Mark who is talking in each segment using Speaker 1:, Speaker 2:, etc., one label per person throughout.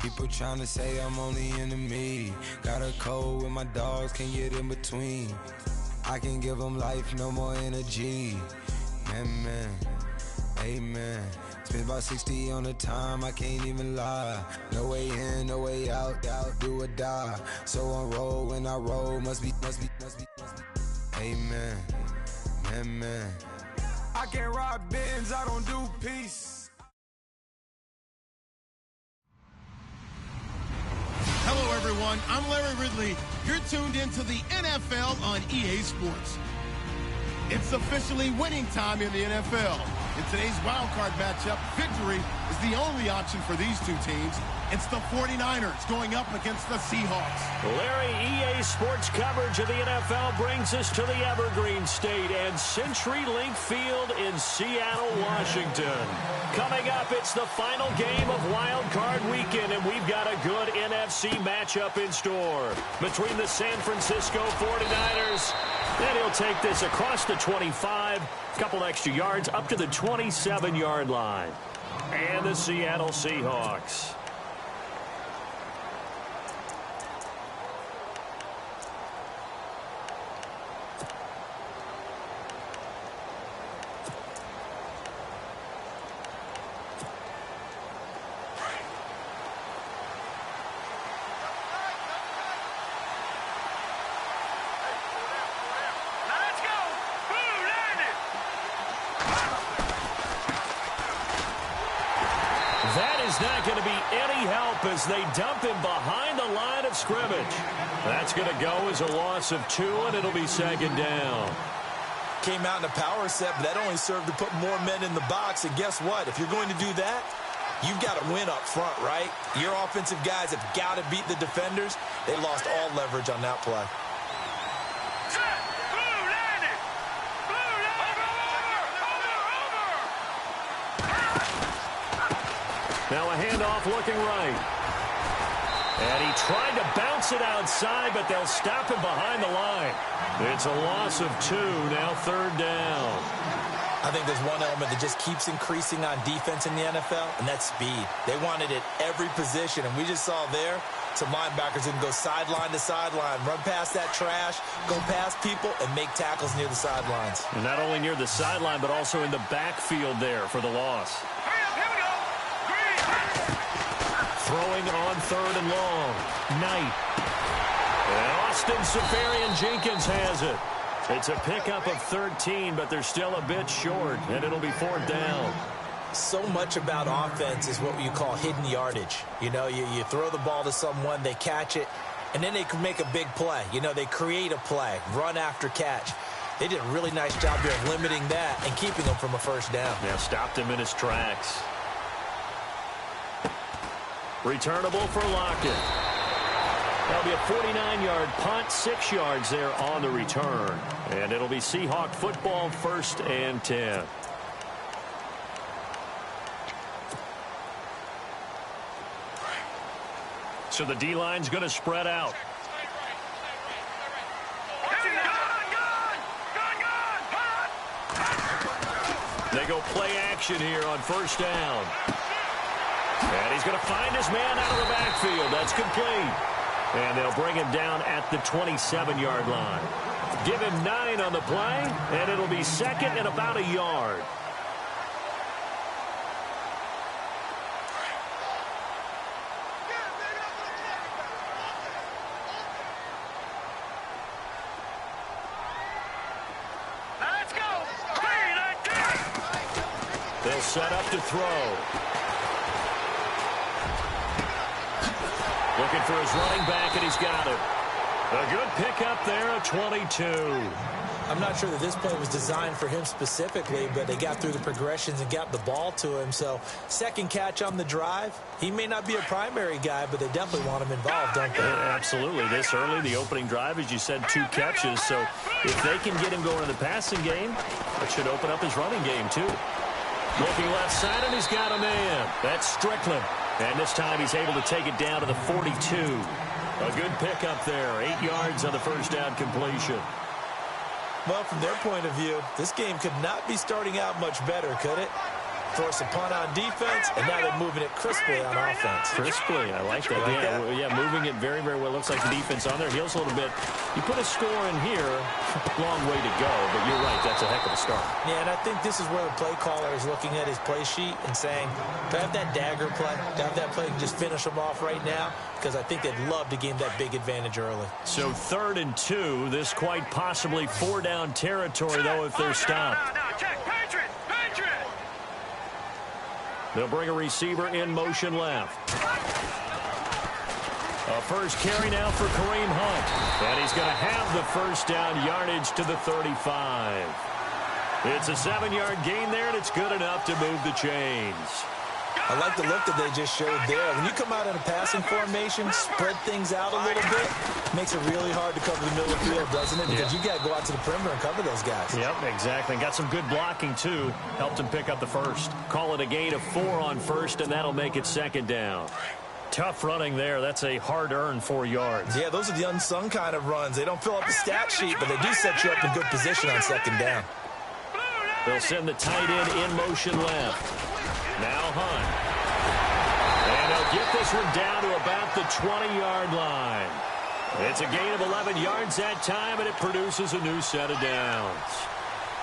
Speaker 1: People trying to say I'm only enemy. Got a cold with my dogs, can't get in between. I can give them life, no more energy. Man, amen. Spent about 60 on the time, I can't even lie. No way in, no way out, do or die. So on roll, when I roll, must be. Amen, man. I can't ride Benz, I don't do peace.
Speaker 2: Hello, everyone. I'm Larry Ridley. You're tuned into the NFL on EA Sports. It's officially winning time in the NFL. In today's wildcard matchup, victory is the only option for these two teams. It's the 49ers going up against the Seahawks.
Speaker 3: Larry, EA Sports coverage of the NFL brings us to the Evergreen State and CenturyLink Field in Seattle, Washington. Coming up, it's the final game of Wild Card Weekend, and we've got a good NFC matchup in store between the San Francisco 49ers, and he'll take this across the 25, a couple extra yards up to the 27-yard line, and the Seattle Seahawks. Not going to be any help as they dump him behind the line of scrimmage. That's going to go as a loss of 2, and it'll be second down.
Speaker 4: Came out in a power set, but that only served to put more men in the box. And guess what? If you're going to do that, you've got to win up front, right? Your offensive guys have got to beat the defenders. They lost all leverage on that play.
Speaker 3: Now a handoff looking right. And he tried to bounce it outside, but they'll stop him behind the line. It's a loss of 2, now third down.
Speaker 4: I think there's one element that just keeps increasing on defense in the NFL, and that's speed. They want it at every position, and we just saw there some linebackers who can go sideline to sideline, run past that trash, go past people, and make tackles near the sidelines.
Speaker 3: And not only near the sideline, but also in the backfield there for the loss. Throwing on third and long. Knight. And Austin Seferian-Jenkins has it. It's a pickup of 13, but they're still a bit short, and it'll be fourth down.
Speaker 4: So much about offense is what you call hidden yardage. You know, you throw the ball to someone, they catch it, and then they can make a big play. You know, they create a play, run after catch. They did a really nice job here of limiting that and keeping them from a first down.
Speaker 3: Yeah, stopped him in his tracks. Returnable for Lockett. That'll be a 49-yard punt, 6 yards there on the return. And it'll be Seahawk football, 1st and 10. So the D-line's going to spread out. They go play action here on first down. And he's going to find his man out of the backfield. That's complete. And they'll bring him down at the 27-yard line. Give him 9 on the play, and it'll be second and about a yard.
Speaker 5: Let's go.
Speaker 3: They'll set up to throw. Looking for his running back, and he's got it. A good pickup there at 22.
Speaker 4: I'm not sure that this play was designed for him specifically, but they got through the progressions and got the ball to him. So, second catch on the drive. He may not be a primary guy, but they definitely want him involved, don't they?
Speaker 3: Absolutely. This early, the opening drive, as you said, 2 catches. So, if they can get him going in the passing game, it should open up his running game, too. Looking left side, and he's got a man. That's Strickland. And this time he's able to take it down to the 42. A good pickup there. 8 yards on the first down completion.
Speaker 4: Well, from their point of view, this game could not be starting out much better, could it? force a punt on defense, and now they're moving it crisply on offense.
Speaker 3: Crisply, I like that. Yeah, moving it very, very well. Looks like the defense on there heals a little bit. You put a score in here, long way to go, but you're right, that's a heck of a start.
Speaker 4: Yeah, and I think this is where the play caller is looking at his play sheet and saying, do I have that dagger play? Do I have that play and just finish them off right now? Because I think they'd love to gain that big advantage early.
Speaker 3: So 3rd and 2, this quite possibly 4-down territory, though, if they're stopped.
Speaker 5: No, check. Patriot.
Speaker 3: They'll bring a receiver in motion left. A first carry now for Kareem Hunt. And he's going to have the first down yardage to the 35. It's a 7-yard gain there, and it's good enough to move the chains.
Speaker 4: I like the look that they just showed there. When you come out in a passing formation, spread things out a little bit, makes it really hard to cover the middle of the field, doesn't it? Because you got to go out to the perimeter and cover those guys.
Speaker 3: Yep, exactly. Got some good blocking, too. Helped him pick up the first. Call it a gain of 4 on first, and that'll make it 2nd down. Tough running there. That's a hard-earned 4 yards.
Speaker 4: Yeah, those are the unsung kind of runs. They don't fill up the stat sheet, but they do set you up in good position on 2nd down.
Speaker 3: They'll send the tight end in motion left. Now Hunt. And they'll get this one down to about the 20-yard line. It's a gain of 11 yards that time, and it produces a new set of downs.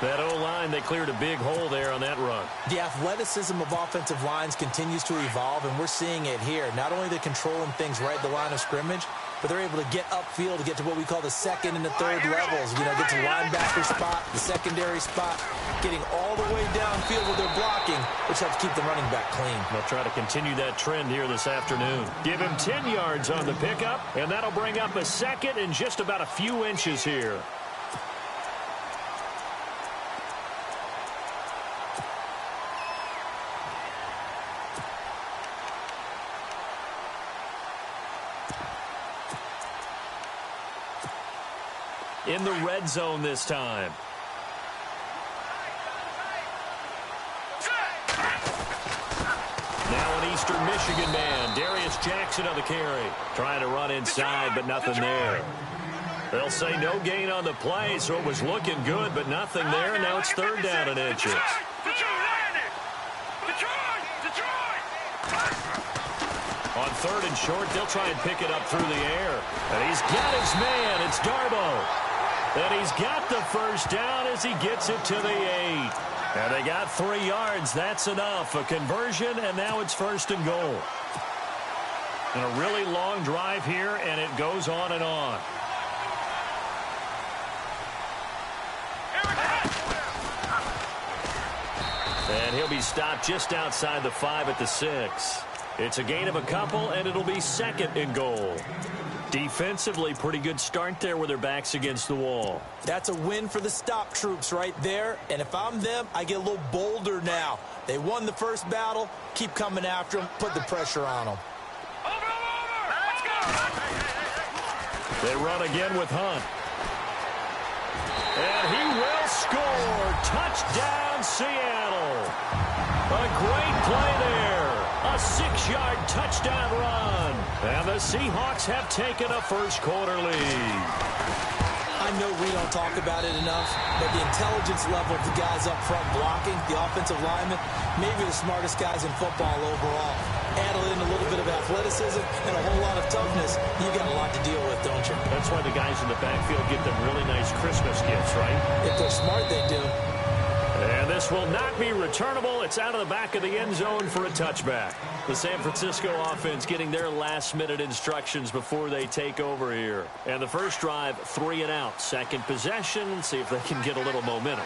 Speaker 3: That O-line, they cleared a big hole there on that run.
Speaker 4: The athleticism of offensive lines continues to evolve, and we're seeing it here. Not only are they controlling things right at the line of scrimmage, but they're able to get upfield to get to what we call the 2nd and the 3rd levels. You know, get to the linebacker spot, the secondary spot, getting all the way downfield with their blocking, which helps keep the running back clean.
Speaker 3: They'll try to continue that trend here this afternoon. Give him 10 yards on the pickup, and that'll bring up a 2nd and just about a few inches here. In the red zone this time. Now an Eastern Michigan man, Darius Jackson on the carry. Trying to run inside, but nothing there. They'll say no gain on the play, so it was looking good, but nothing there. Now it's 3rd down and inches. On 3rd and short, they'll try and pick it up through the air. And he's got his man. It's Darbo. And he's got the first down as he gets it to the 8. And they got 3 yards. That's enough. A conversion, and now it's 1st and goal. And a really long drive here, and it goes on and on. And he'll be stopped just outside the 5 at the 6. It's a gain of a couple, and it'll be 2nd and goal. Defensively, pretty good start there with their backs against the wall.
Speaker 4: That's a win for the stop troops right there. And if I'm them, I get a little bolder now. They won the first battle. Keep coming after them. Put the pressure on them.
Speaker 5: Let's go.
Speaker 3: They run again with Hunt. And he will score. Touchdown, Seattle. A great play there. A 6-yard touchdown run. And the Seahawks have taken a first-quarter lead.
Speaker 4: I know we don't talk about it enough, but the intelligence level of the guys up front blocking, the offensive linemen, maybe the smartest guys in football overall. Add in a little bit of athleticism and a whole lot of toughness, you got a lot to deal with, don't you?
Speaker 3: That's why the guys in the backfield get them really nice Christmas gifts, right?
Speaker 4: If they're smart, they do.
Speaker 3: And this will not be returnable. It's out of the back of the end zone for a touchback. The San Francisco offense getting their last-minute instructions before they take over here. And the first drive, 3 and out. Second possession, see if they can get a little momentum.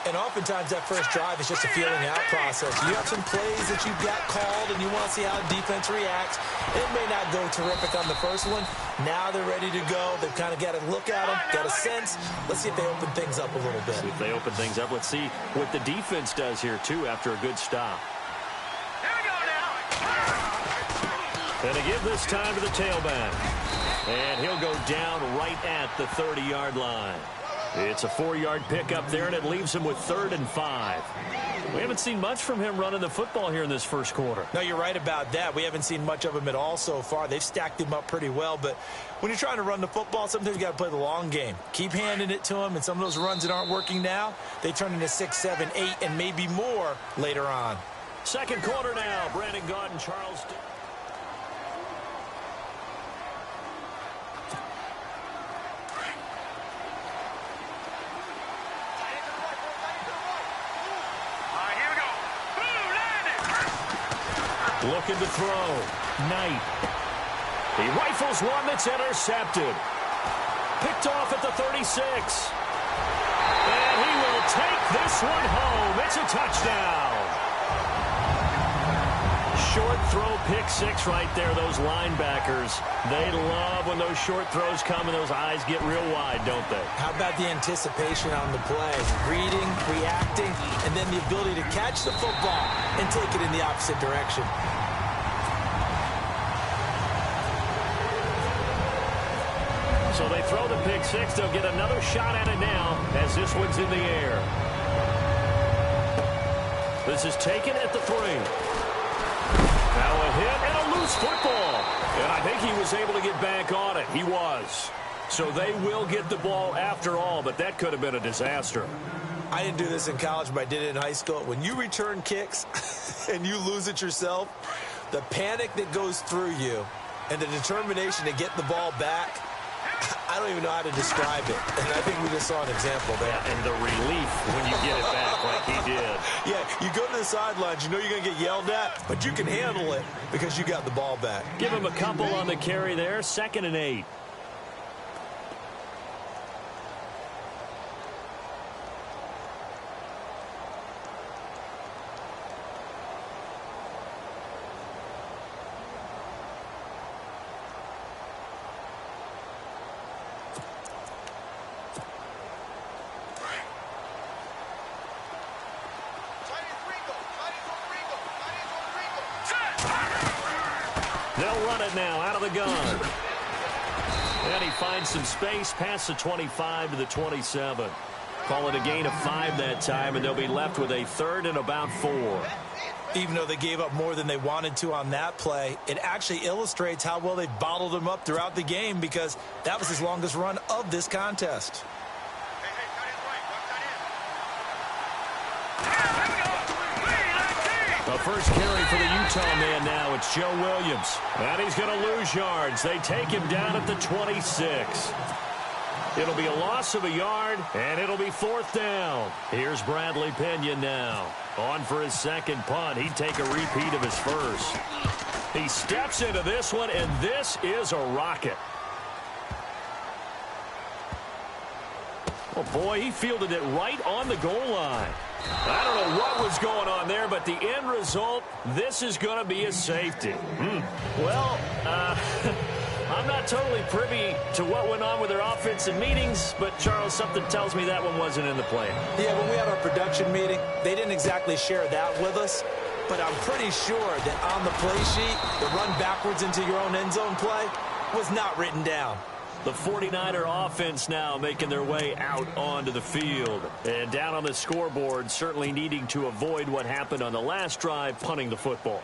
Speaker 4: And oftentimes that first drive is just a feeling out process. You have some plays that you've got called and you want to see how the defense reacts. It may not go terrific on the first one. Now they're ready to go. They've kind of got to look at them, got a sense. Let's see if they open things up a little bit.
Speaker 3: See if they open things up. Let's see what the defense does here, too, after a good stop.
Speaker 5: Here we go now.
Speaker 3: And they give this time to the tailback. And he'll go down right at the 30-yard line. It's a 4-yard pickup there, and it leaves him with 3rd and 5. We haven't seen much from him running the football here in this first quarter.
Speaker 4: No, you're right about that. We haven't seen much of him at all so far. They've stacked him up pretty well, but when you're trying to run the football, sometimes you got to play the long game. Keep handing it to him, and some of those runs that aren't working now, they turn into 6, 7, 8, and maybe more later on.
Speaker 3: Second quarter now. Brandon Gaudin, Charles. Looking to throw. Knight. He rifles one that's intercepted. Picked off at the 36. And he will take this one home. It's a touchdown. Short throw, pick six right there, those linebackers. They love when those short throws come and those eyes get real wide, don't they?
Speaker 4: How about the anticipation on the play? Reading, reacting, and then the ability to catch the football and take it in the opposite direction.
Speaker 3: So they throw the pick six. They'll get another shot at it now as this one's in the air. This is taken at the 3. Now a hit and a loose football. And I think he was able to get back on it. He was. So they will get the ball after all, but that could have been a disaster.
Speaker 4: I didn't do this in college, but I did it in high school. When you return kicks and you lose it yourself, the panic that goes through you and the determination to get the ball back, I don't even know how to describe it. And I think we just saw an example there.
Speaker 3: Yeah, and the relief when you get it back like he did.
Speaker 4: Yeah, you go to the sidelines, you know you're going to get yelled at, but you can handle it because you got the ball back.
Speaker 3: Give him a couple on the carry there. 2nd and 8. They'll run it now out of the gun. And he finds some space past the 25 to the 27. Call it a gain of 5 that time, and they'll be left with a 3rd and about 4.
Speaker 4: Even though they gave up more than they wanted to on that play, it actually illustrates how well they bottled him up throughout the game because that was his longest run of this contest.
Speaker 3: The first carry for the Utah man now. It's Joe Williams. And he's going to lose yards. They take him down at the 26. It'll be a loss of a yard, and it'll be 4th down. Here's Bradley Pena now. On for his second punt. He'd take a repeat of his first. He steps into this one, and this is a rocket. Oh, boy, he fielded it right on the goal line. I don't know what was going on there, but the end result, this is going to be a safety. Well, I'm not totally privy to what went on with their offensive meetings, but, Charles, something tells me that one wasn't in the plan.
Speaker 4: Yeah, when we had our production meeting, they didn't exactly share that with us, but I'm pretty sure that on the play sheet, the run backwards into your own end zone play was not written down.
Speaker 3: The 49er offense now making their way out onto the field. And down on the scoreboard, certainly needing to avoid what happened on the last drive, punting the football.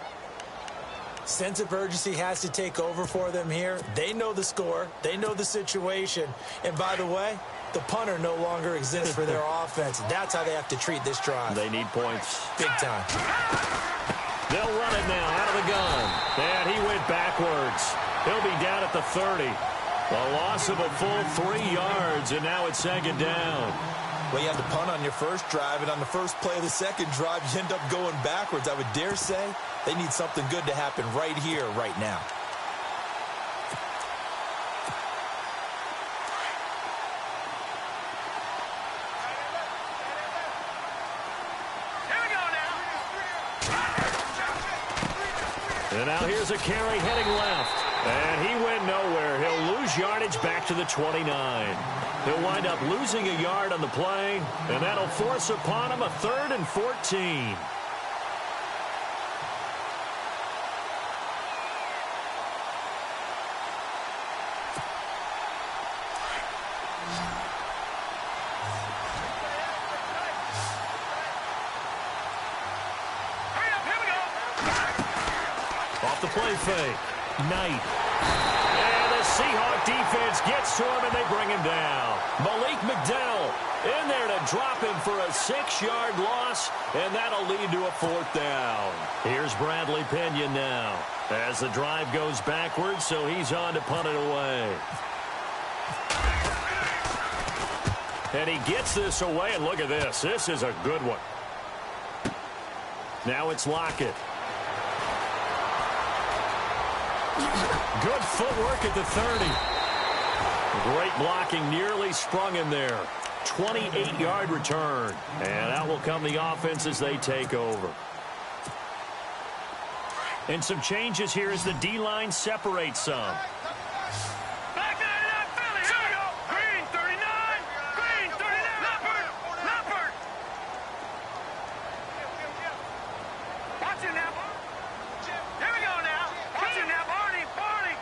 Speaker 4: Sense of urgency has to take over for them here. They know the score. They know the situation. And by the way, the punter no longer exists for their offense. That's how they have to treat this drive.
Speaker 3: They need points.
Speaker 4: Big time.
Speaker 3: They'll run it now out of the gun. And he went backwards. He'll be down at the 30. A loss of a full 3 yards, and now it's 2nd down.
Speaker 4: Well, you had the punt on your first drive, and on the first play of the second drive, you end up going backwards. I would dare say they need something good to happen right here, right now.
Speaker 3: And now here's a carry heading left. And he went nowhere. He'll lose yardage back to the 29. He'll wind up losing a yard on the play, and that'll force upon him a 3rd and 14. Off the play fake. Knight. And the Seahawk defense gets to him, and they bring him down. Malik McDowell In there to drop him for a 6-yard loss, and that'll lead to a 4th down. Here's Bradley Pinion now as the drive goes backwards, so he's on to punt it away. And he gets this away, and look at this. This is a good one. Now it's Lockett. Good footwork at the 30. Great blocking, nearly sprung him there. 28-yard return. And out will come the offense as they take over. And some changes here as the D-line separates some.
Speaker 5: Back 99, Philly. Here we go. Green, 39. Green, 39. Leopard. Leopard. Watch him now. Here we go now. Watch him now, Barney. Barney.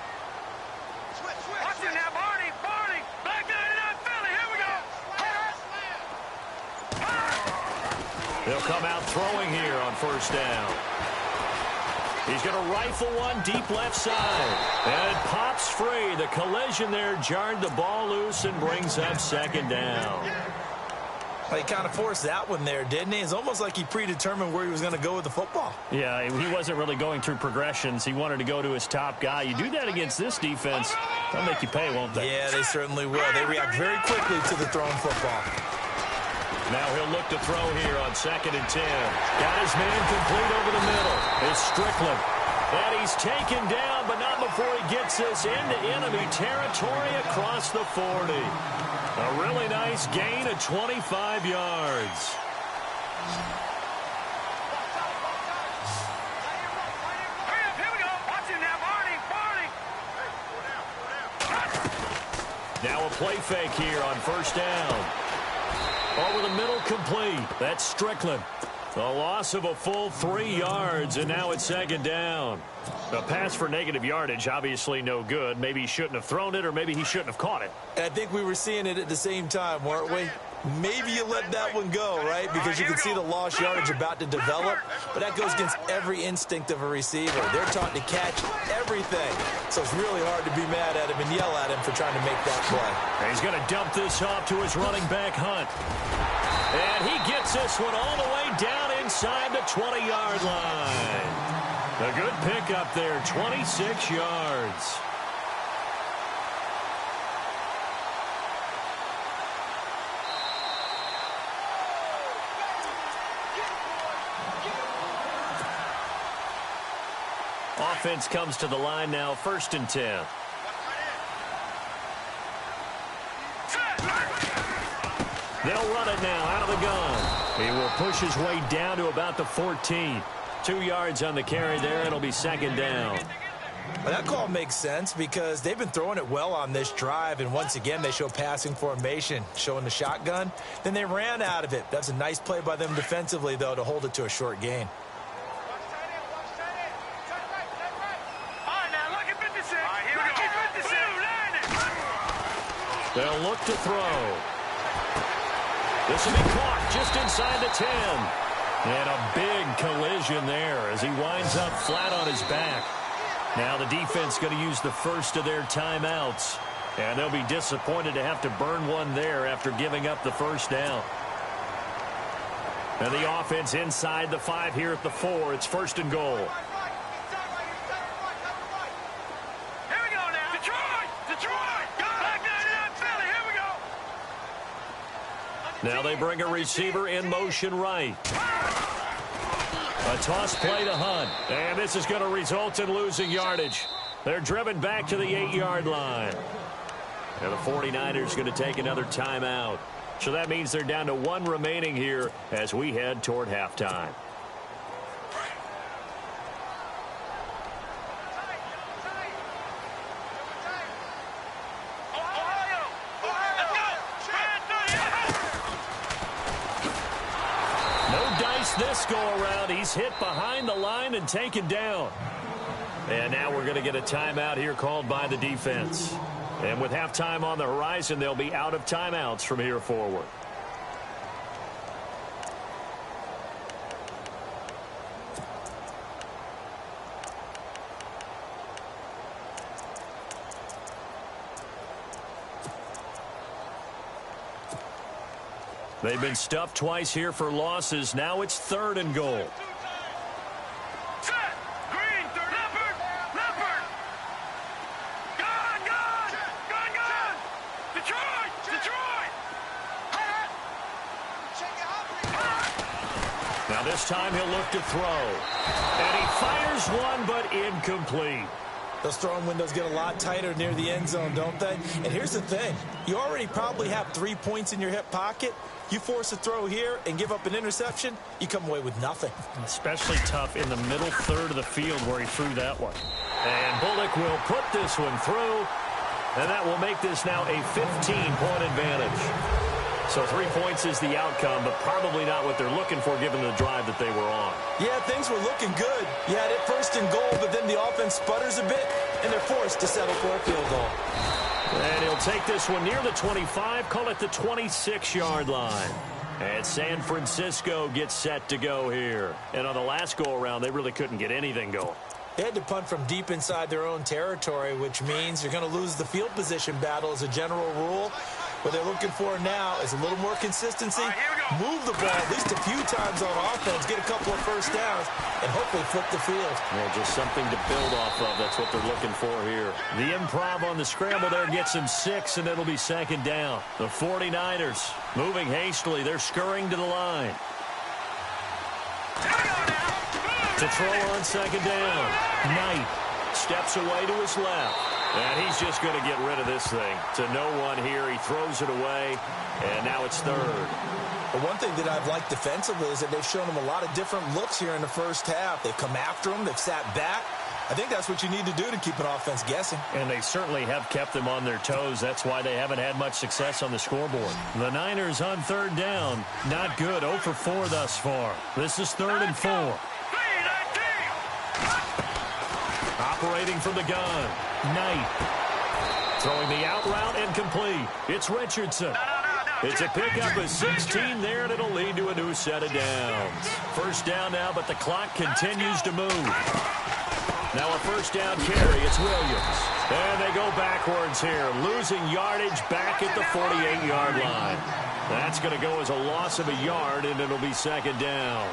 Speaker 5: Watch him now, Barney. Barney. Back 99, Philly. Here we go.
Speaker 3: They'll come out throwing here on 1st down. He's going to rifle one deep left side. And it pops free. The collision there jarred the ball loose and brings up 2nd down.
Speaker 4: Well, he kind of forced that one there, didn't he? It's almost like he predetermined where he was going to go with the football.
Speaker 6: Yeah, he wasn't really going through progressions. He wanted to go to his top guy. You do that against this defense, they'll make you pay, won't they?
Speaker 4: Yeah, they certainly will. They react very quickly to the thrown football.
Speaker 3: Now he'll look to throw here on 2nd and 10. Got his man complete over the middle. It's Strickland. And he's taken down, but not before he gets this into enemy territory across the 40. A really nice gain of 25 yards.
Speaker 5: Hurry up, here we go. Watch him now, Barney. Barney.
Speaker 3: Now a play fake here on 1st down. Over the middle, complete. That's Strickland. A loss of a full 3 yards, and now it's 2nd down.
Speaker 6: A pass for negative yardage, obviously no good. Maybe he shouldn't have thrown it, or maybe he shouldn't have caught it.
Speaker 4: And I think we were seeing it at the same time, weren't we? Maybe you let that one go, right? Because you can see the lost yardage about to develop, but that goes against every instinct of a receiver. They're taught to catch everything, so it's really hard to be mad at him and yell at him for trying to make that play.
Speaker 3: And he's going to dump this off to his running back, Hunt. And he gets this one all the way down inside the 20-yard line. A good pickup there, 26 yards.
Speaker 6: Offense comes to the line now, 1st and 10.
Speaker 3: They'll run it now out of the gun. He will push his way down to about the 14. 2 yards on the carry there, and it'll be 2nd down.
Speaker 4: Well, that call makes sense because they've been throwing it well on this drive, and once again they show passing formation, showing the shotgun. Then they ran out of it. That's a nice play by them defensively, though, to hold it to a short gain.
Speaker 5: All right, now look at 56. All right, here we go. 56.
Speaker 3: They'll look to throw. This will be caught just inside the 10. And a big collision there as he winds up flat on his back. Now the defense going to use the first of their timeouts. And they'll be disappointed to have to burn one there after giving up the 1st down. And the offense inside the 5 here at the 4. It's 1st and goal.
Speaker 5: Here we go now. Detroit! Detroit! Back 99, Philly. Here we go.
Speaker 3: Now they bring a receiver in motion right. A toss play to Hunt. And this is going to result in losing yardage. They're driven back to the 8-yard line. And the 49ers going to take another timeout. So that means they're down to 1 remaining here as we head toward halftime. This go around, he's hit behind the line and taken down. And now we're going to get a timeout here called by the defense. And with halftime on the horizon, they'll be out of timeouts from here forward. They've been stuffed twice here for losses. Now it's 3rd and goal.
Speaker 5: Set. Green. Leopard. Leopard. Gun. Gun. Gun. Gun. Detroit. Detroit.
Speaker 3: Now this time he'll look to throw. And he fires one, but incomplete.
Speaker 4: Those throwing windows get a lot tighter near the end zone, don't they? And here's the thing. You already probably have 3 points in your hip pocket. You force a throw here and give up an interception, you come away with nothing.
Speaker 3: Especially tough in the middle third of the field where he threw that one. And Bullock will put this one through. And that will make this now a 15-point advantage. So 3 points is the outcome, but probably not what they're looking for given the drive that they were on.
Speaker 4: Yeah, things were looking good. You had it 1st and goal, but then the offense sputters a bit, and they're forced to settle for a field goal.
Speaker 3: And he'll take this one near the 25, call it the 26-yard line. And San Francisco gets set to go here. And on the last go-around, they really couldn't get anything going.
Speaker 4: They had to punt from deep inside their own territory, which means you're going to lose the field position battle as a general rule. What they're looking for now is a little more consistency, move the ball at least a few times on offense, get a couple of first downs, and hopefully flip the field.
Speaker 3: Yeah, just something to build off of. That's what they're looking for here. The improv on the scramble there gets him 6, and it'll be 2nd down. The 49ers moving hastily. They're scurrying to the line. To throw on 2nd down. Knight steps away to his left. And he's just going to get rid of this thing. To no one here. He throws it away. And now it's 3rd.
Speaker 4: But one thing that I've liked defensively is that they've shown him a lot of different looks here in the first half. They've come after him. They've sat back. I think that's what you need to do to keep an offense guessing.
Speaker 3: And they certainly have kept them on their toes. That's why they haven't had much success on the scoreboard. The Niners on 3rd down. Not good. 0 for 4 thus far. This is 3rd and 4. Operating from the gun. Knight. Throwing the out route incomplete. It's Richardson. It's a pickup of 16 there, and it'll lead to a new set of downs. 1st down now, but the clock continues to move. Now a 1st down carry. It's Williams. And they go backwards here, losing yardage back at the 48-yard line. That's going to go as a loss of a yard, and it'll be 2nd down.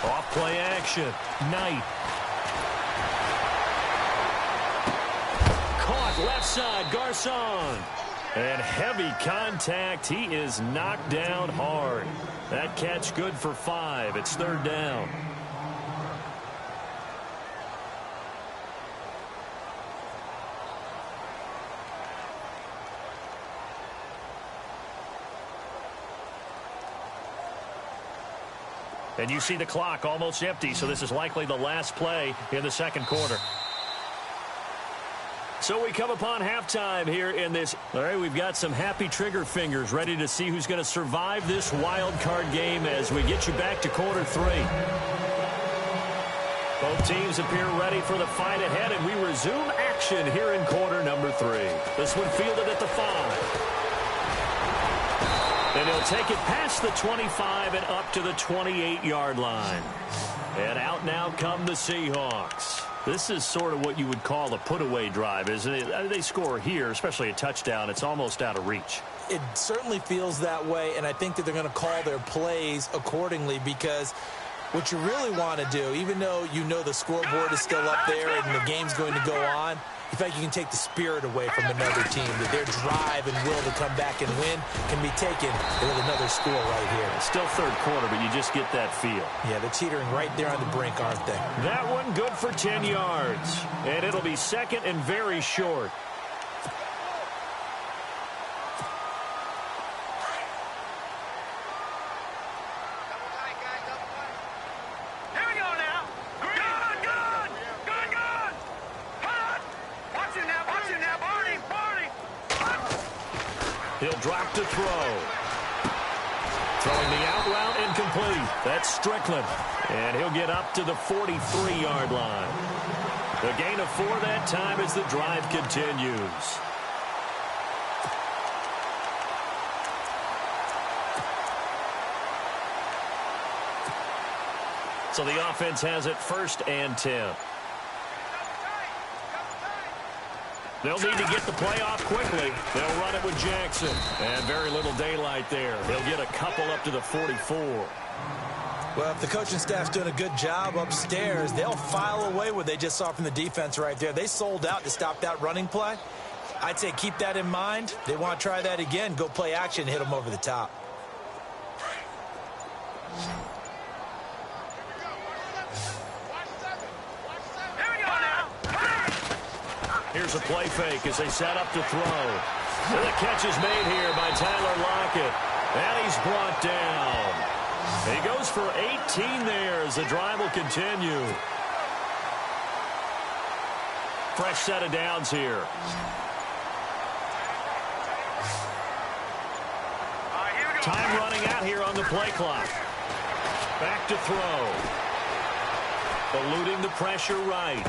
Speaker 3: Off play action. Knight. Caught left side. Garcon. And heavy contact. He is knocked down hard. That catch good for 5. It's 3rd down. And you see the clock almost empty, so this is likely the last play in the 2nd quarter. So we come upon halftime here in this. All right, we've got some happy trigger fingers ready to see who's going to survive this wild card game as we get you back to quarter 3. Both teams appear ready for the fight ahead, and we resume action here in quarter number 3. This one fielded at the 5. And he'll take it past the 25 and up to the 28-yard line. And out now come the Seahawks. This is sort of what you would call a put-away drive, isn't it? They score here, especially a touchdown. It's almost out of reach.
Speaker 4: It certainly feels that way, and I think that they're going to call their plays accordingly because what you really want to do, even though you know the scoreboard is still up there and the game's going to go on, in fact, you can take the spirit away from another team, that their drive and will to come back and win can be taken with another score right here.
Speaker 3: It's still 3rd quarter, but you just get that feel.
Speaker 4: Yeah, they're teetering right there on the brink, aren't they?
Speaker 3: That one good for 10 yards. And it'll be 2nd and very short. He'll drop to throw. Throwing the out route incomplete. That's Strickland. And he'll get up to the 43-yard line. The gain of 4 that time as the drive continues. So the offense has it 1st and 10. They'll need to get the play off quickly. They'll run it with Jackson. And very little daylight there. They'll get a couple up to the 44.
Speaker 4: Well, if the coaching staff's doing a good job upstairs, they'll file away what they just saw from the defense right there. They sold out to stop that running play. I'd say keep that in mind. They want to try that again. Go play action, hit them over the top.
Speaker 3: Here's a play fake as they set up to throw. And the catch is made here by Tyler Lockett. And he's brought down. He goes for 18 there as the drive will continue. Fresh set of downs here. Time running out here on the play clock. Back to throw. Eluding the pressure right.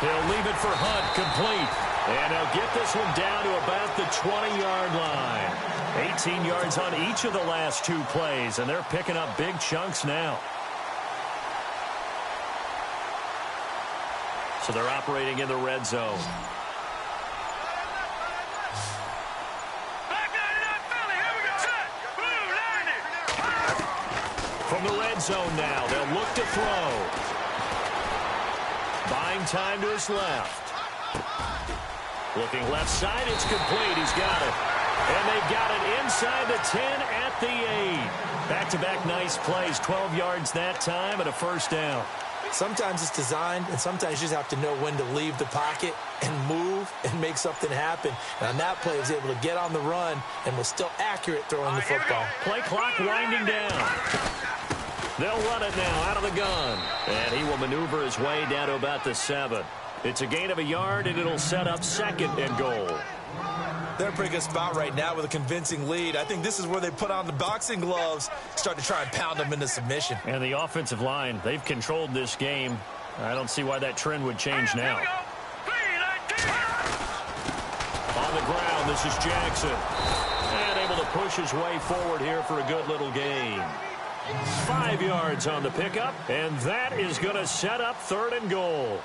Speaker 3: He'll leave it for Hunt, complete. And he'll get this one down to about the 20-yard line. 18 yards on each of the last two plays, and they're picking up big chunks now. So they're operating in the red zone. From the red zone now, they'll look to throw. Buying time to his left. Looking left side, it's complete. He's got it. And they got it inside the 10 at the 8. Back-to-back nice plays. 12 yards that time and a first down.
Speaker 4: Sometimes it's designed, and sometimes you just have to know when to leave the pocket and move and make something happen. And on that play, he was able to get on the run and was still accurate throwing the football.
Speaker 3: Play clock winding down. They'll run it now out of the gun. And he will maneuver his way down to about the 7. It's a gain of a yard, and it'll set up 2nd and goal.
Speaker 4: They're in a pretty good spot right now with a convincing lead. I think this is where they put on the boxing gloves, start to try and pound them into submission.
Speaker 3: And the offensive line, they've controlled this game. I don't see why that trend would change now. On the ground, this is Jackson. And able to push his way forward here for a good little gain. 5 yards on the pickup, and that is going to set up 3rd and goal.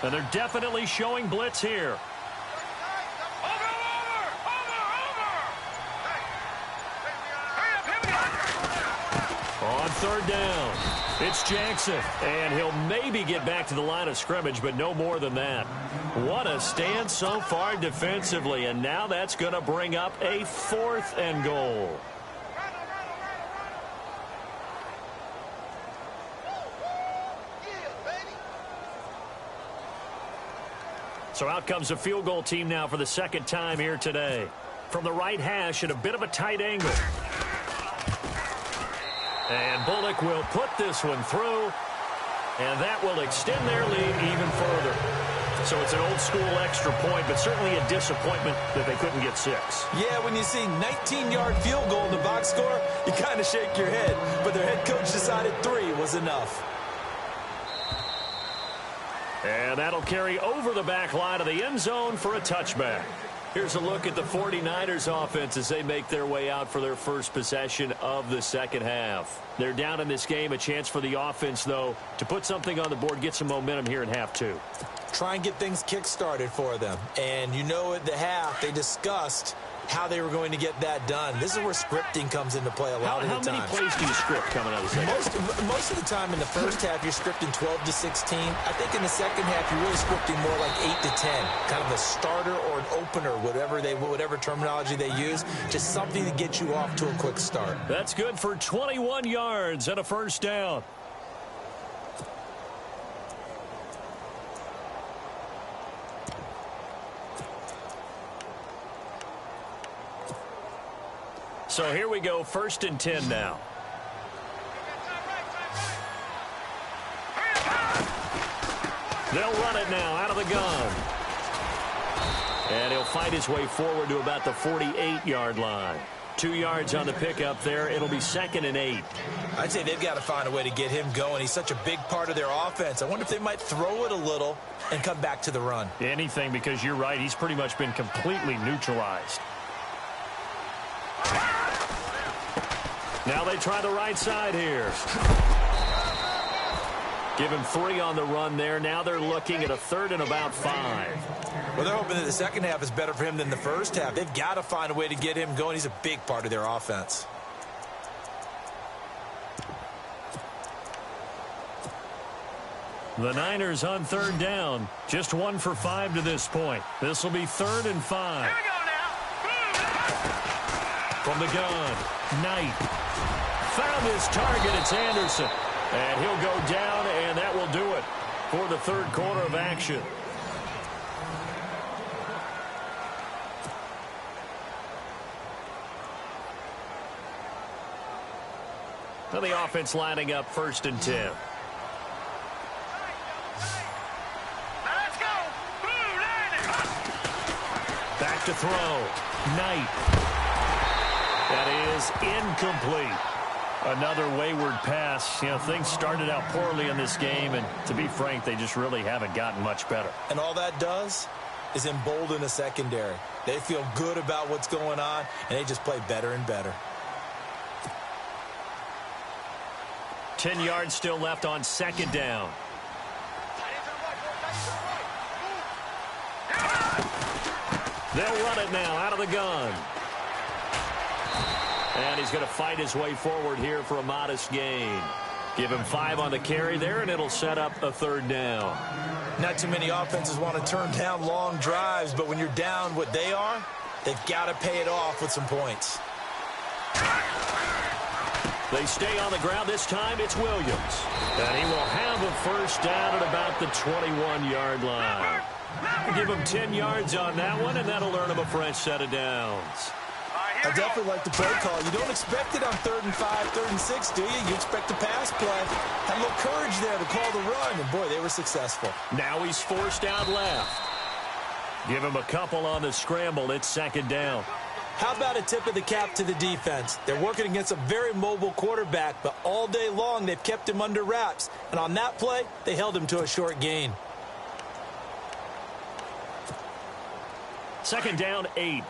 Speaker 3: And they're definitely showing blitz here. On 3rd down, it's Jackson, and he'll maybe get back to the line of scrimmage, but no more than that. What a stand so far defensively, and now that's going to bring up a 4th and goal. So out comes the field goal team now for the 2nd time here today. From the right hash at a bit of a tight angle. And Bullock will put this one through. And that will extend their lead even further. So it's an old-school extra point, but certainly a disappointment that they couldn't get 6.
Speaker 4: Yeah, when you see 19-yard field goal in the box score, you kind of shake your head. But their head coach decided 3 was enough.
Speaker 3: And that'll carry over the back line of the end zone for a touchback. Here's a look at the 49ers offense as they make their way out for their first possession of the 2nd half. They're down in this game. A chance for the offense, though, to put something on the board, get some momentum here in half 2.
Speaker 4: Try and get things kick-started for them. And you know at the half, they discussed how they were going to get that done. This is where scripting comes into play a lot of the time.
Speaker 3: How many plays do you script coming out of the second?
Speaker 4: Most of the time in the first half, you're scripting 12 to 16. I think in the second half, you're really scripting more like 8 to 10. Kind of a starter or an opener, whatever terminology they use. Just something to get you off to a quick start.
Speaker 3: That's good for 21 yards and a first down. So here we go, 1st and 10 now. They'll run it now out of the gun. And he'll fight his way forward to about the 48-yard line. 2 yards on the pickup there. It'll be 2nd and 8.
Speaker 4: I'd say they've got to find a way to get him going. He's such a big part of their offense. I wonder if they might throw it a little and come back to the run.
Speaker 3: Anything, because you're right. He's pretty much been completely neutralized. Now they try the right side here. Give him 3 on the run there. Now they're looking at a 3rd and about 5.
Speaker 4: Well, they're hoping that the second half is better for him than the first half. They've got to find a way to get him going. He's a big part of their offense.
Speaker 3: The Niners on 3rd down. Just 1 for 5 to this point. This will be 3rd and 5.
Speaker 5: Here we go now.
Speaker 3: From the gun, Knight. Found his target. It's Anderson. And he'll go down, and that will do it for the 3rd quarter of action. Now the offense lining up 1st and 10.
Speaker 5: Let's go.
Speaker 3: Back to throw. Knight. That is incomplete. Another wayward pass. You know, things started out poorly in this game, and to be frank, they just really haven't gotten much better.
Speaker 4: And all that does is embolden a secondary. They feel good about what's going on, and they just play better and better.
Speaker 3: 10 yards still left on 2nd down. They'll run it now out of the gun. And he's going to fight his way forward here for a modest gain. Give him 5 on the carry there, and it'll set up a 3rd down.
Speaker 4: Not too many offenses want to turn down long drives, but when you're down what they are, they've got to pay it off with some points.
Speaker 3: They stay on the ground. This time it's Williams. And he will have a 1st down at about the 21-yard line. Give him 10 yards on that one, and that'll earn him a fresh set of downs.
Speaker 4: I definitely like the play call. You don't expect it on 3rd and 5, 3rd and 6, do you? You expect a pass play. Had a little courage there to call the run, and boy, they were successful.
Speaker 3: Now he's forced out left. Give him a couple on the scramble. It's 2nd down.
Speaker 4: How about a tip of the cap to the defense? They're working against a very mobile quarterback, but all day long they've kept him under wraps. And on that play, they held him to a short gain.
Speaker 3: 2nd down, 8.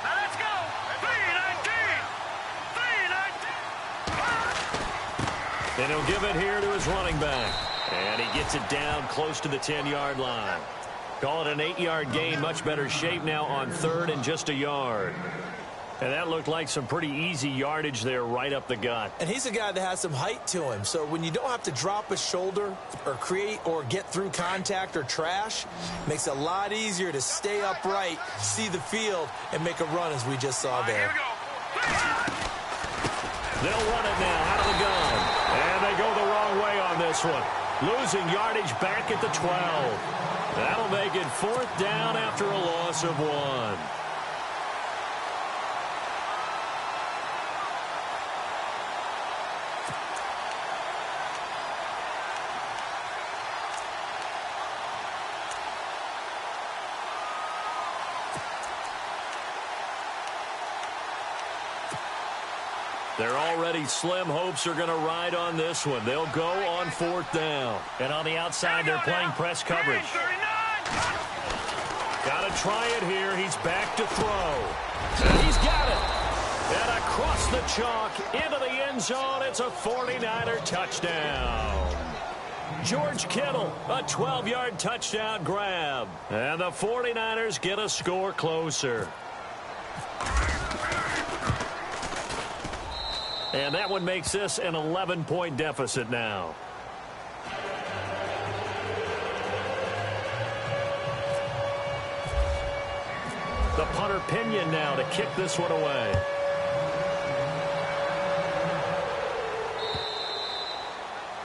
Speaker 5: Let's go. 3-19.
Speaker 3: And he'll give it here to his running back. And he gets it down close to the 10-yard line. Call it an 8-yard gain. Much better shape now on 3rd and just a yard. And that looked like some pretty easy yardage there right up the gut.
Speaker 4: And he's a guy that has some height to him. So when you don't have to drop a shoulder or create or get through contact or trash, it makes it a lot easier to stay upright, see the field, and make a run as we just saw there.
Speaker 5: Here we go.
Speaker 3: They'll run it now out of the gun. And they go the wrong way on this one. Losing yardage back at the 12. That'll make it 4th down after a loss of 1. Their already slim hopes are going to ride on this one. They'll go on 4th down. And on the outside, they're playing press coverage. Got to try it here. He's back to throw. And he's got it. And across the chalk into the end zone. It's a 49er touchdown. George Kittle, a 12-yard touchdown grab. And the 49ers get a score closer. And that one makes this an 11-point deficit now. The punter Pinion now to kick this one away.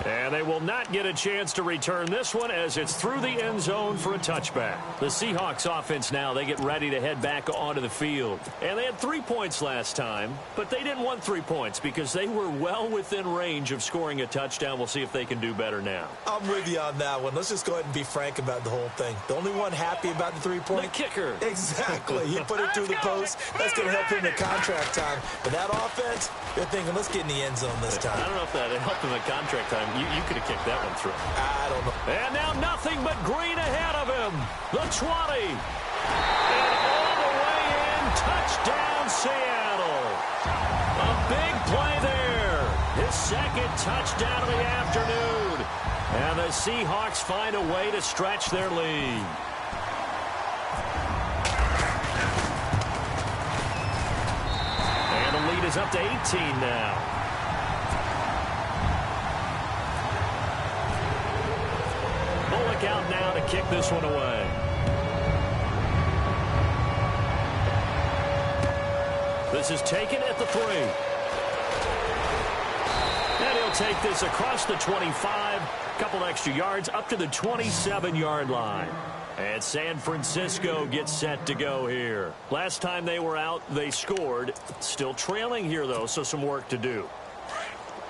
Speaker 3: And they will not get a chance to return this one as it's through the end zone for a touchback. The Seahawks offense now, they get ready to head back onto the field. And they had 3 points last time, but they didn't want 3 points because they were well within range of scoring a touchdown. We'll see if they can do better now.
Speaker 4: I'm with you on that one. Let's just go ahead and be frank about the whole thing. The only one happy about the 3-point?
Speaker 3: The kicker.
Speaker 4: Exactly. He put it through the post. That's going to help him in contract time. But that offense, they're thinking, let's get in the end zone this time.
Speaker 3: I don't know if that helped him at contract time. You could have kicked that one through.
Speaker 4: I don't know.
Speaker 3: And now nothing but green ahead of him. The 20. And all the way in. Touchdown, Seattle. A big play there. second touchdown of the afternoon. And the Seahawks find a way to stretch their lead. And the lead is up to 18 now. Bullock out now to kick this one away. This is taken at the 3. And he'll take this across the 25. Couple extra yards up to the 27-yard line. And San Francisco gets set to go here. Last time they were out, they scored. Still trailing here, though, so some work to do.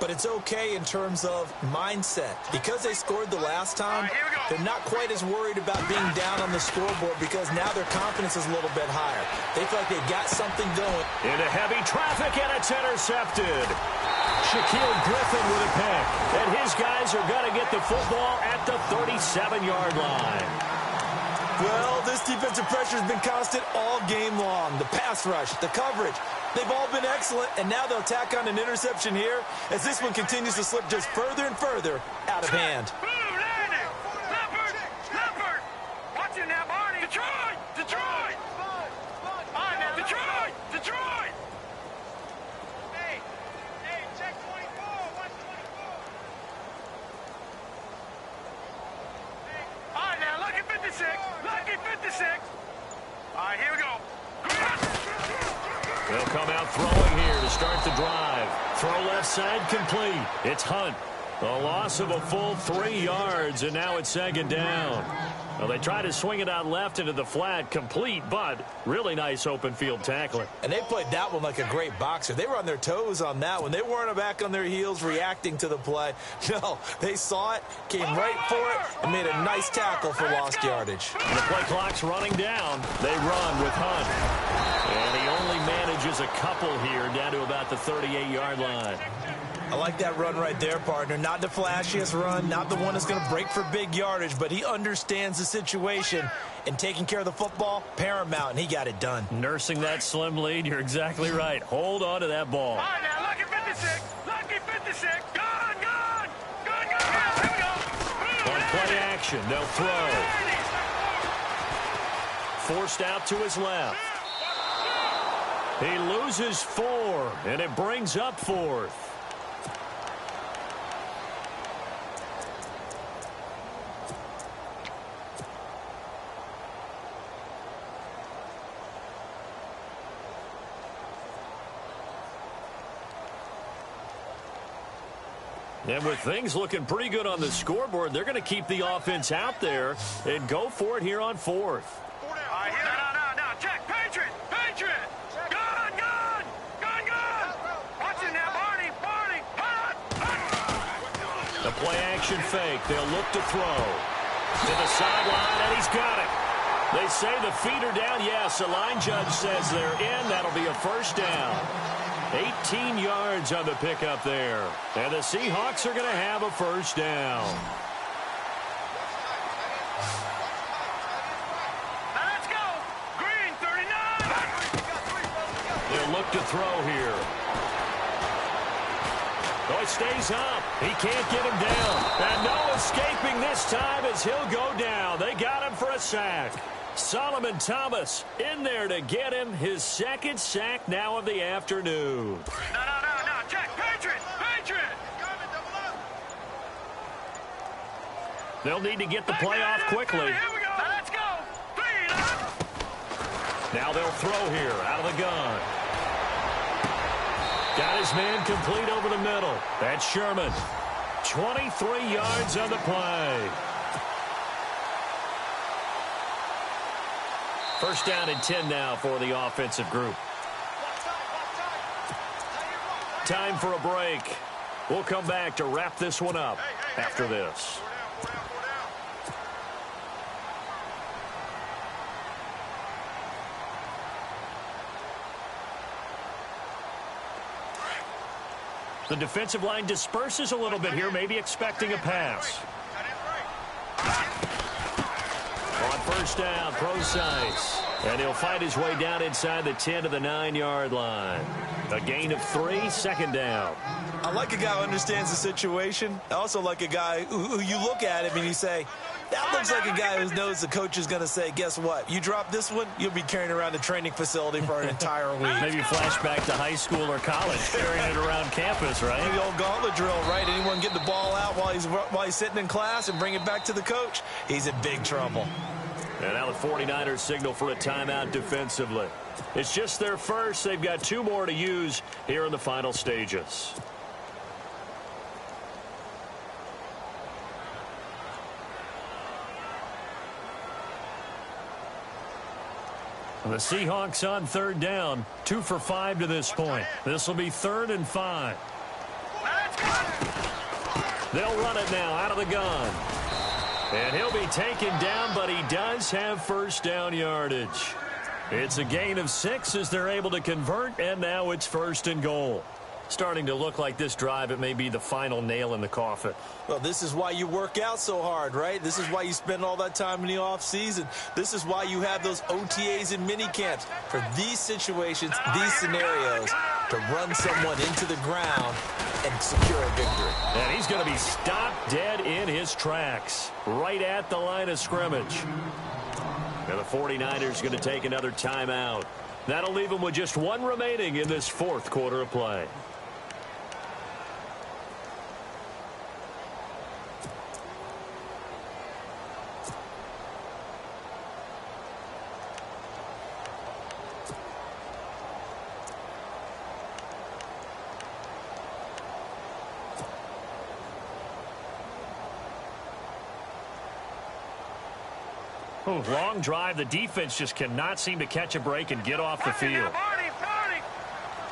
Speaker 4: But it's okay in terms of mindset. Because they scored the last time, they're not quite as worried about being down on the scoreboard because now their confidence is a little bit higher. They feel like they've got something going.
Speaker 3: Into heavy traffic, and it's intercepted. Shaquille Griffin with a pick. And his guys are going to get the football at the 37-yard line.
Speaker 4: Well, this defensive pressure has been constant all game long. The pass rush, the coverage, they've all been excellent, and now they'll tack on an interception here as this one continues to slip just further and further out of hand.
Speaker 5: Watch it now, Barney. Detroit! Detroit! Detroit! Detroit! Hey, check 24. Watch 24. All right, now, lucky 56. Lucky 56. All right, here we go.
Speaker 3: They'll come out throwing here to start the drive. Throw left side complete. It's Hunt. A loss of a full 3 yards, and now it's second down. Well, they try to swing it out left into the flat, complete, but really nice open field tackling.
Speaker 4: And they played that one like a great boxer. They were on their toes on that one. They weren't back on their heels reacting to the play. No, they saw it, came right for it, and made a nice tackle for lost yardage.
Speaker 3: And the play clock's running down. They run with Hunt. And he only manages a couple here down to about the 38-yard line.
Speaker 4: I like that run right there, partner. Not the flashiest run, not the one that's going to break for big yardage, but he understands the situation, and taking care of the football, paramount, and he got it done.
Speaker 3: Nursing that slim lead, you're exactly right. Hold on to that ball.
Speaker 5: All right, now, lucky 56. Lucky 56. Gone, gone. Gone, gone. Here we go.
Speaker 3: On play action, they'll throw. Forced out to his left. He loses 4, and it brings up 4th. And with things looking pretty good on the scoreboard, they're going to keep the offense out there and go for it here on 4th.
Speaker 5: All right, here. No. Check. Patriot. Gone. Watch it now, Barney.
Speaker 3: The play action fake. They'll look to throw. To the sideline, and he's got it. They say the feet are down. Yes, the line judge says they're in. That'll be a first down. 18 yards on the pickup there. And the Seahawks are going to have a first down.
Speaker 5: Now let's go. Green, 39.
Speaker 3: They'll look to throw here. Oh, it stays up. He can't get him down. And no escaping this time as he'll go down. They got him for a sack. Solomon Thomas in there to get him his second sack now of the afternoon.
Speaker 5: No. Check. Patriot.
Speaker 3: They'll need to get the play off quickly.
Speaker 5: Here we go. Now let's go.
Speaker 3: Now they'll throw here out of the gun. Got his man complete over the middle. That's Sherman. 23 yards on the play. First down and 10 now for the offensive group. Time for a break. We'll come back to wrap this one up after this. The defensive line disperses a little bit here, maybe expecting a pass. On first down, Procise. And he'll fight his way down inside the 10 to the 9-yard line. A gain of 3, second down.
Speaker 4: I like a guy who understands the situation. I also like a guy who you look at him and you say, that looks like a guy who knows the coach is going to say, guess what? You drop this one, you'll be carrying around the training facility for an entire week.
Speaker 6: Maybe flashback to high school or college, carrying it around campus, right?
Speaker 4: The old gauntlet drill, right? Anyone get the ball out while he's sitting in class and bring it back to the coach? He's in big trouble.
Speaker 3: And now the 49ers signal for a timeout defensively. It's just their first. They've got 2 more to use here in the final stages. The Seahawks on third down, 2 for 5 to this point. This will be 3rd and 5. They'll run it now out of the gun. And he'll be taken down, but he does have first down yardage. It's a gain of 6 as they're able to convert, and now it's 1st and goal. Starting to look like this drive, it may be the final nail in the coffin.
Speaker 4: Well, this is why you work out so hard, right? This is why you spend all that time in the offseason. This is why you have those OTAs and mini camps. For these situations, these scenarios, to run someone into the ground and secure a victory.
Speaker 3: And he's going to be stopped dead in his tracks, right at the line of scrimmage. And the 49ers going to take another timeout. That'll leave them with just 1 remaining in this 4th quarter of play.
Speaker 6: Long drive. The defense just cannot seem to catch a break and get off the field.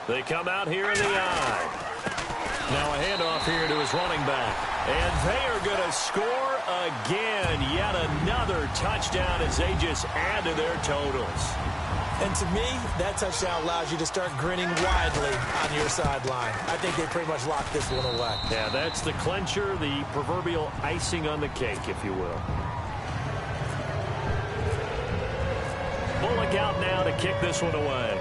Speaker 3: They come out here in the eye. Now a handoff here to his running back. And they are going to score again. Yet another touchdown as they just add to their totals.
Speaker 4: And to me, that touchdown allows you to start grinning widely on your sideline. I think they pretty much locked this one away.
Speaker 3: Yeah, that's the clincher, the proverbial icing on the cake, if you will. Bullock out now to kick this one away.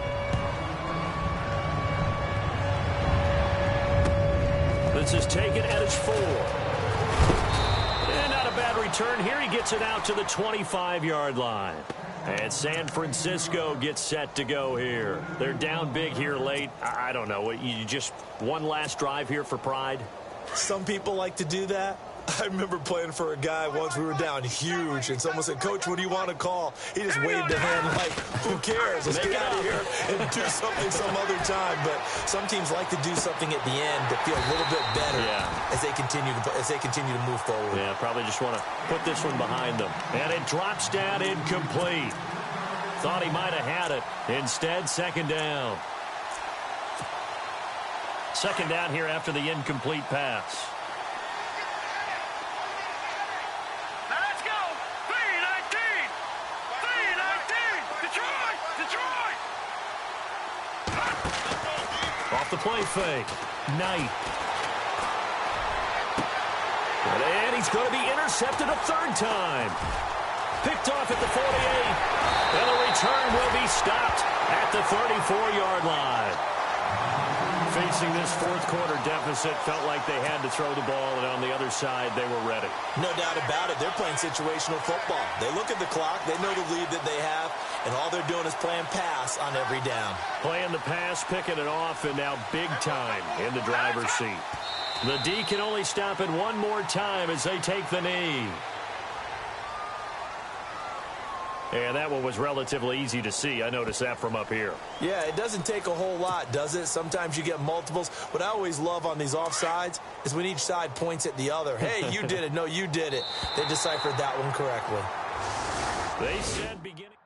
Speaker 3: This is taken at his 4. And not a bad return here. He gets it out to the 25-yard line. And San Francisco gets set to go here. They're down big here late. I don't know. You just one last drive here for pride?
Speaker 4: Some people like to do that. I remember playing for a guy once. We were down huge, and someone said, "Coach, what do you want to call?" He just waved a hand like, who cares? Let's get out of here and do something some other time. But some teams like to do something at the end to feel a little bit better as they continue to move forward.
Speaker 3: Yeah, probably just want to put this one behind them. And it drops down incomplete. Thought he might have had it. Instead, 2nd down. 2nd down here after the incomplete pass. Off the play fake. Knight. And he's going to be intercepted a 3rd time. Picked off at the 48. And the return will be stopped at the 34-yard line. Facing this 4th quarter deficit, felt like they had to throw the ball, and on the other side, they were ready.
Speaker 4: No doubt about it. They're playing situational football. They look at the clock. They know the lead that they have, and all they're doing is playing pass on every down.
Speaker 3: Playing the pass, picking it off, and now big time in the driver's seat. The D can only stop it one more time as they take the knee. And that one was relatively easy to see. I noticed that from up here.
Speaker 4: Yeah, it doesn't take a whole lot, does it? Sometimes you get multiples. What I always love on these offsides is when each side points at the other. Hey, you did it. No, you did it. They deciphered that one correctly.
Speaker 3: They said beginning.